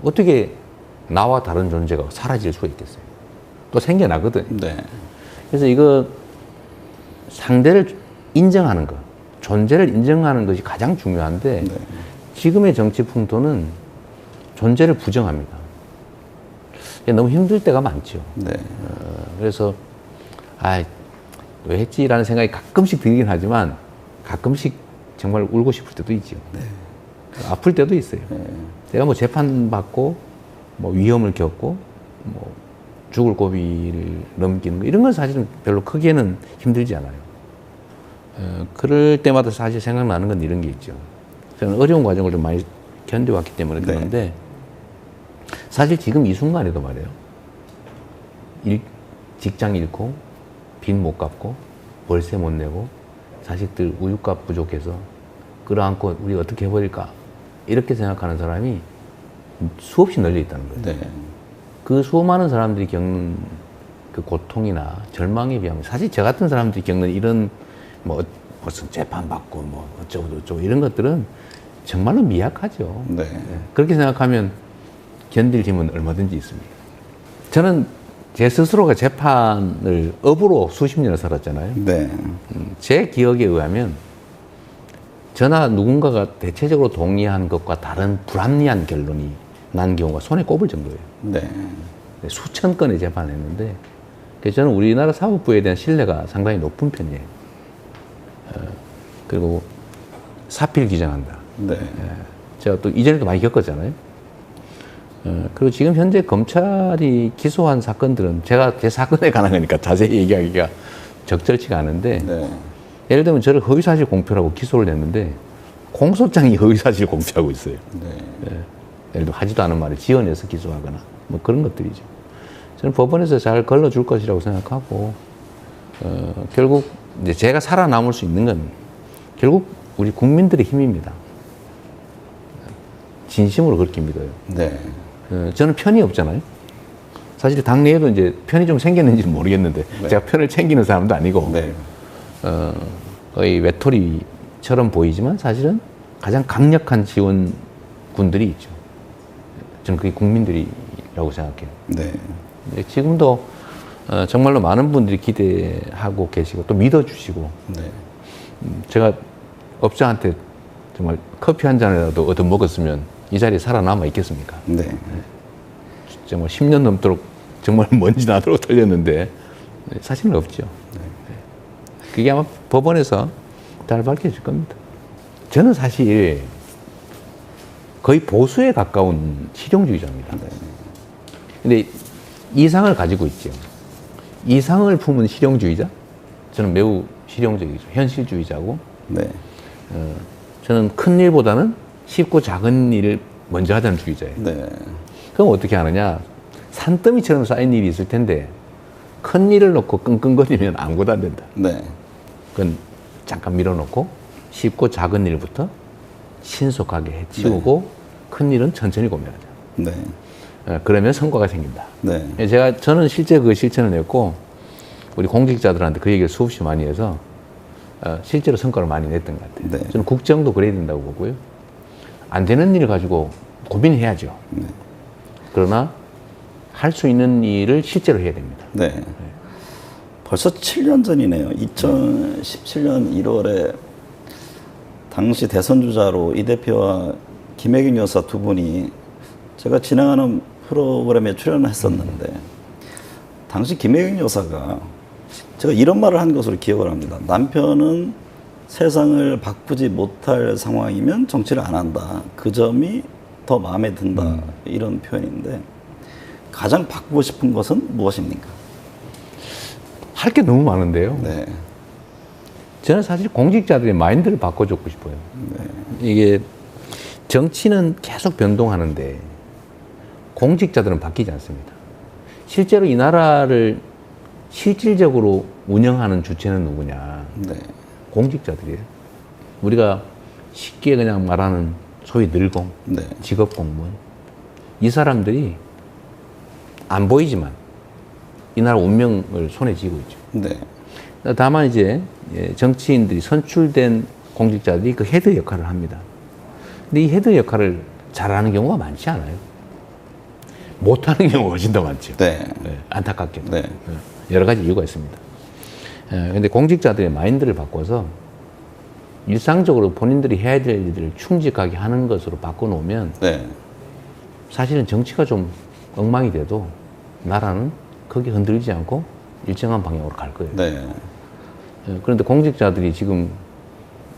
어떻게 나와 다른 존재가 사라질 수가 있겠어요? 또 생겨나거든. 네. 그래서 이거 상대를 인정하는 것, 존재를 인정하는 것이 가장 중요한데 네. 지금의 정치 풍토는 존재를 부정합니다. 너무 힘들 때가 많죠. 네. 그래서 왜 했지라는 생각이 가끔씩 들긴 하지만 가끔씩 정말 울고 싶을 때도 있죠. 네. 아플 때도 있어요. 네. 내가 뭐 재판받고 뭐 위험을 겪고 뭐 죽을 고비를 넘기는 거 이런 건 사실은 별로 크게는 힘들지 않아요. 그럴 때마다 사실 생각나는 건 이런 게 있죠. 저는 어려운 과정을 좀 많이 견뎌왔기 때문에 그런데 네. 사실 지금 이 순간에도 말이에요. 직장 잃고 빚 못 갚고 월세 못 내고 자식들 우유값 부족해서 끌어안고 우리 어떻게 해버릴까 이렇게 생각하는 사람이 수없이 널려 있다는 거예요. 네. 그 수많은 사람들이 겪는 그 고통이나 절망에 비하면 사실 저 같은 사람들이 겪는 이런 뭐 무슨 재판받고 뭐 어쩌고 이런 것들은 정말로 미약하죠. 네. 그렇게 생각하면 견딜 힘은 얼마든지 있습니다. 저는 제 스스로가 재판을 업으로 수십 년을 살았잖아요. 네. 제 기억에 의하면 저나 누군가가 대체적으로 동의한 것과 다른 불합리한 결론이 난 경우가 손에 꼽을 정도예요. 네. 수천 건의 재판을 했는데 그래서 저는 우리나라 사법부에 대한 신뢰가 상당히 높은 편이에요. 그리고 사필 규정한다. 네. 제가 또 이전에도 많이 겪었잖아요. 그리고 지금 현재 검찰이 기소한 사건들은 제가 제 사건에 관한 거니까 자세히 얘기하기가 적절치가 않은데 네. 예를 들면 저를 허위사실 공표라고 기소를 했는데 공소장이 허위사실 공표하고 있어요. 네. 예를 들면 하지도 않은 말을 지어내서 기소하거나 뭐 그런 것들이죠. 저는 법원에서 잘 걸러줄 것이라고 생각하고 결국 이제 제가 살아남을 수 있는 건 결국 우리 국민들의 힘입니다. 진심으로 그렇게 믿어요. 네. 저는 편이 없잖아요. 사실 당내에도 이제 편이 좀 생겼는지는 모르겠는데 네. 제가 편을 챙기는 사람도 아니고 네. 거의 외톨이처럼 보이지만 사실은 가장 강력한 지원군들이 있죠. 저는 그게 국민들이라고 생각해요. 네. 지금도 정말로 많은 분들이 기대하고 계시고 또 믿어주시고 네. 제가 업자한테 정말 커피 한 잔이라도 얻어 먹었으면 이 자리에 살아남아 있겠습니까? 네. 정말 10년 넘도록 정말 먼지 나도록 틀렸는데 사실은 없죠. 그게 아마 법원에서 잘 밝혀질 겁니다. 저는 사실 거의 보수에 가까운 실용주의자입니다. 근데 이상을 가지고 있죠. 이상을 품은 실용주의자? 저는 매우 실용적이죠. 현실주의자고. 네. 저는 큰 일보다는 쉽고 작은 일을 먼저 하자는 주의자예요. 네. 그럼 어떻게 하느냐? 산더미처럼 쌓인 일이 있을 텐데 큰 일을 놓고 끙끙거리면 아무것도 안 된다. 네. 그건 잠깐 밀어놓고 쉽고 작은 일부터 신속하게 해치우고 큰 일은 천천히 고민하자. 네. 그러면 성과가 생긴다. 네. 저는 실제 그 실천을 했고 우리 공직자들한테 그 얘기를 수없이 많이 해서 실제로 성과를 많이 냈던 것 같아요. 네. 저는 국정도 그래야 된다고 보고요. 안 되는 일을 가지고 고민해야죠. 네. 그러나 할 수 있는 일을 실제로 해야 됩니다. 네. 벌써 7년 전이네요. 2017년 1월에 당시 대선 주자로 이 대표와 김혜경 여사 두 분이 제가 진행하는 프로그램에 출연을 했었는데 당시 김혜경 여사가 제가 이런 말을 한 것으로 기억을 합니다. 남편은 세상을 바꾸지 못할 상황이면 정치를 안 한다. 그 점이 더 마음에 든다. 이런 표현인데 가장 바꾸고 싶은 것은 무엇입니까? 할 게 너무 많은데요. 네. 저는 사실 공직자들의 마인드를 바꿔주고 싶어요. 이게 정치는 계속 변동하는데 공직자들은 바뀌지 않습니다. 실제로 이 나라를 실질적으로 운영하는 주체는 누구냐? 네. 공직자들이에요. 우리가 쉽게 그냥 말하는 소위 늘공, 네. 직업 공무원. 이 사람들이 안 보이지만 이 나라 운명을 손에 쥐고 있죠. 네. 다만 이제 정치인들이 선출된 공직자들이 그 헤드 역할을 합니다. 근데 이 헤드 역할을 잘하는 경우가 많지 않아요. 못하는 경우가 훨씬 더 많죠. 네. 네, 안타깝게도. 네. 여러 가지 이유가 있습니다. 근데 공직자들의 마인드를 바꿔서 일상적으로 본인들이 해야 될 일들을 충직하게 하는 것으로 바꿔놓으면 네. 사실은 정치가 좀 엉망이 돼도 나라는 크게 흔들리지 않고 일정한 방향으로 갈 거예요. 네. 그런데 공직자들이 지금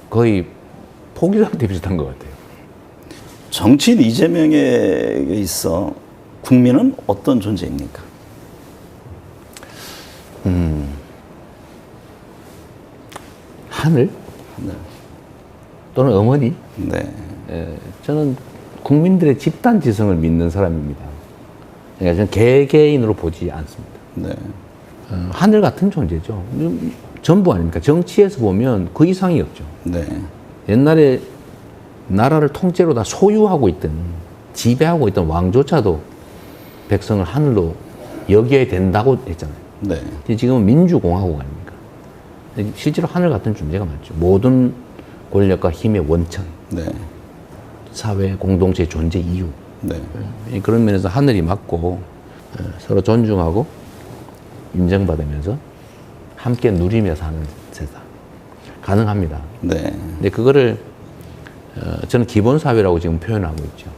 거의 포기 상태 비슷한 것 같아요. 정치인 이재명에 있어 국민은 어떤 존재입니까? 하늘 네. 또는 어머니. 네. 저는 국민들의 집단 지성을 믿는 사람입니다. 그러니까 저는 개개인으로 보지 않습니다. 네. 하늘 같은 존재죠. 전부 아닙니까? 정치에서 보면 그 이상이 없죠. 네. 옛날에 나라를 통째로 다 소유하고 있던, 지배하고 있던 왕조차도 백성을 하늘로 여겨야 된다고 했잖아요. 네. 근데 지금은 민주공화국 아닙니까? 실제로 하늘 같은 존재가 맞죠. 모든 권력과 힘의 원천, 네. 사회 공동체의 존재 이유. 네. 그런 면에서 하늘이 맞고 서로 존중하고 인정받으면서 함께 누리며 사는 세상 가능합니다. 네. 근데 그거를 저는 기본 사회라고 지금 표현하고 있죠.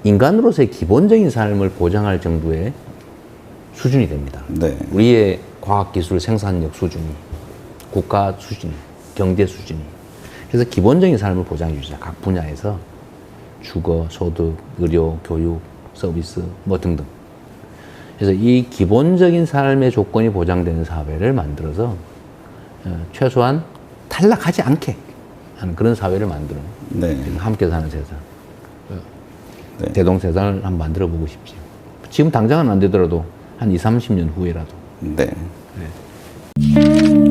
인간으로서의 기본적인 삶을 보장할 정도의 수준이 됩니다. 네. 우리의 과학기술 생산력 수준이, 국가 수준이, 경제 수준이. 그래서 기본적인 삶을 보장해 주자. 각 분야에서 주거, 소득, 의료, 교육, 서비스 뭐 등등. 그래서 이 기본적인 삶의 조건이 보장되는 사회를 만들어서 최소한 탈락하지 않게 하는 그런 사회를 만드는 네. 함께 사는 세상. 네. 대동세상을 한번 만들어 보고 싶지요. 지금 당장은 안 되더라도 한 20, 30년 후에라도. 네. 네.